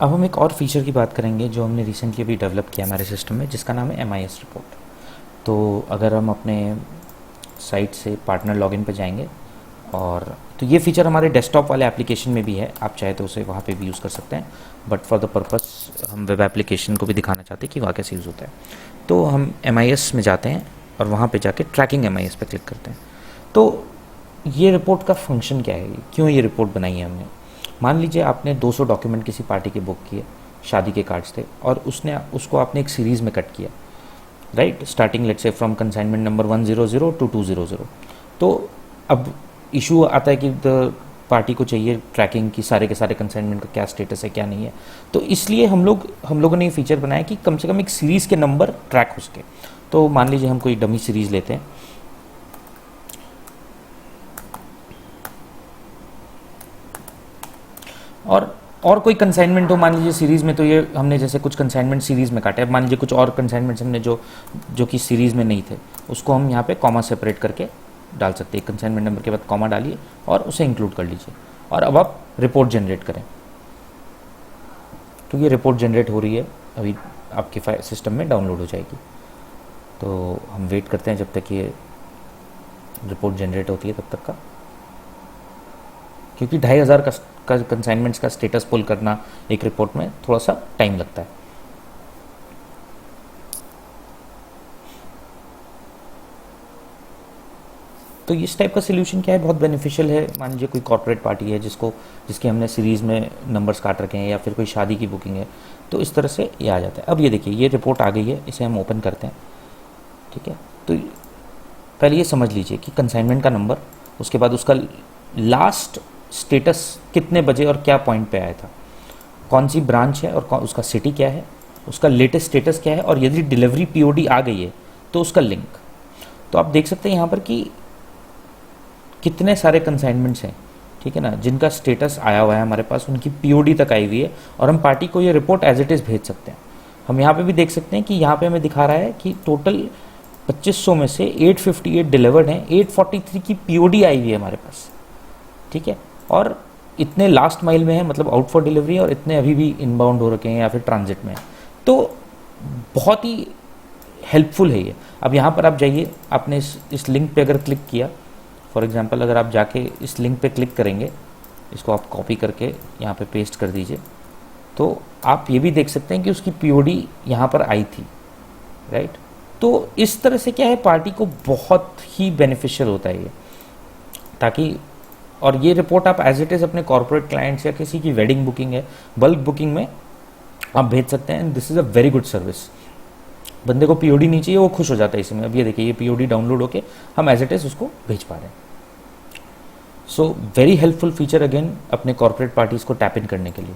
अब हम एक और फीचर की बात करेंगे जो हमने रिसेंटली अभी डेवलप किया हमारे सिस्टम में, जिसका नाम है MIS रिपोर्ट। तो अगर हम अपने साइट से पार्टनर लॉगिन पे जाएंगे, और तो ये फीचर हमारे डेस्कटॉप वाले एप्लीकेशन में भी है, आप चाहे तो उसे वहाँ पे भी यूज़ कर सकते हैं, बट फॉर द पर्पस हम वेब एप्लीकेशन को भी दिखाना चाहते हैं कि वहाँ कैसे यूज़ होता है। तो हम MIS में जाते हैं और वहाँ पे जाके ट्रैकिंग MIS पे क्लिक करते हैं। तो ये रिपोर्ट का फंक्शन क्या है, क्यों ये रिपोर्ट बनाई है हमने। मान लीजिए आपने 200 डॉक्यूमेंट किसी पार्टी के बुक किए, शादी के कार्ड्स थे, और उसको आपने एक सीरीज़ में कट किया, right, starting let's say from consignment number 100 to 200। तो अब इशू आता है कि द पार्टी को चाहिए ट्रैकिंग की सारे के सारे कंसाइनमेंट का क्या स्टेटस है क्या नहीं है। तो इसलिए हम लोगों ने ये फीचर बनाया कि कम से कम एक सीरीज़ के नंबर ट्रैक हो सके। तो मान लीजिए हम कोई डमी सीरीज़ लेते हैं, और कोई कंसाइनमेंट हो, मान लीजिए सीरीज़ में, तो ये हमने जैसे कुछ कंसाइनमेंट सीरीज़ में काटे, अब मान लीजिए कुछ और कंसाइनमेंट्स हमने जो कि सीरीज़ में नहीं थे, उसको हम यहाँ पे कॉमा सेपरेट करके डाल सकते हैं। कंसाइनमेंट नंबर के बाद कॉमा डालिए और उसे इंक्लूड कर लीजिए, और अब आप रिपोर्ट जनरेट करें। तो ये रिपोर्ट जनरेट हो रही है, अभी आपके सिस्टम में डाउनलोड हो जाएगी। तो हम वेट करते हैं जब तक ये रिपोर्ट जनरेट होती है तब तक का, क्योंकि 2500 का कंसाइनमेंट्स का स्टेटस पुल करना एक रिपोर्ट में थोड़ा सा टाइम लगता है। तो इस टाइप का सोल्यूशन क्या है, बहुत बेनिफिशियल है। मान लीजिए कोई कॉर्पोरेट पार्टी है जिसके हमने सीरीज़ में नंबर्स काट रखे हैं, या फिर कोई शादी की बुकिंग है, तो इस तरह से ये आ जाता है। अब ये देखिए, ये रिपोर्ट आ गई है, इसे हम ओपन करते हैं, ठीक है। तो पहले ये समझ लीजिए कि कंसाइनमेंट का नंबर, उसके बाद उसका लास्ट स्टेटस कितने बजे और क्या पॉइंट पे आया था, कौन सी ब्रांच है और उसका सिटी क्या है, उसका लेटेस्ट स्टेटस क्या है, और यदि डिलीवरी POD आ गई है तो उसका लिंक। तो आप देख सकते हैं यहाँ पर कि कितने सारे कंसाइनमेंट्स हैं, ठीक है ना, जिनका स्टेटस आया हुआ है हमारे पास, उनकी POD तक आई हुई है, और हम पार्टी को ये रिपोर्ट एज इट इज़ भेज सकते हैं। हम यहाँ पे भी देख सकते हैं कि यहाँ पे हमें दिखा रहा है कि टोटल 2500 में से 858 डिलीवर्ड हैं, 843 की POD आई हुई है हमारे पास, ठीक है। और इतने लास्ट माइल में है, मतलब आउट फॉर डिलीवरी, और इतने अभी भी इनबाउंड हो रखे हैं या फिर ट्रांजिट में है। तो बहुत ही हेल्पफुल है ये। अब यहाँ पर आप जाइए, आपने इस लिंक पे अगर क्लिक किया, फॉर एग्जांपल अगर आप जाके इस लिंक पे क्लिक करेंगे, इसको आप कॉपी करके यहाँ पे पेस्ट कर दीजिए, तो आप ये भी देख सकते हैं कि उसकी POD यहाँ पर आई थी, राइट। तो इस तरह से क्या है, पार्टी को बहुत ही बेनिफिशियल होता है ये, ताकि, और ये रिपोर्ट आप एज इट इज़ अपने कॉर्पोरेट क्लाइंट्स या किसी की वेडिंग बुकिंग है, बल्क बुकिंग में आप भेज सकते हैं। This is a very good service. बंदे को POD नहीं चाहिए, वो खुश हो जाता है इसमें। अब ये देखिए, ये POD डाउनलोड होके हम एज इट इज़ उसको भेज पा रहे हैं। So very helpful feature again अपने कॉर्पोरेट पार्टीज़ को टैप इन करने के लिए।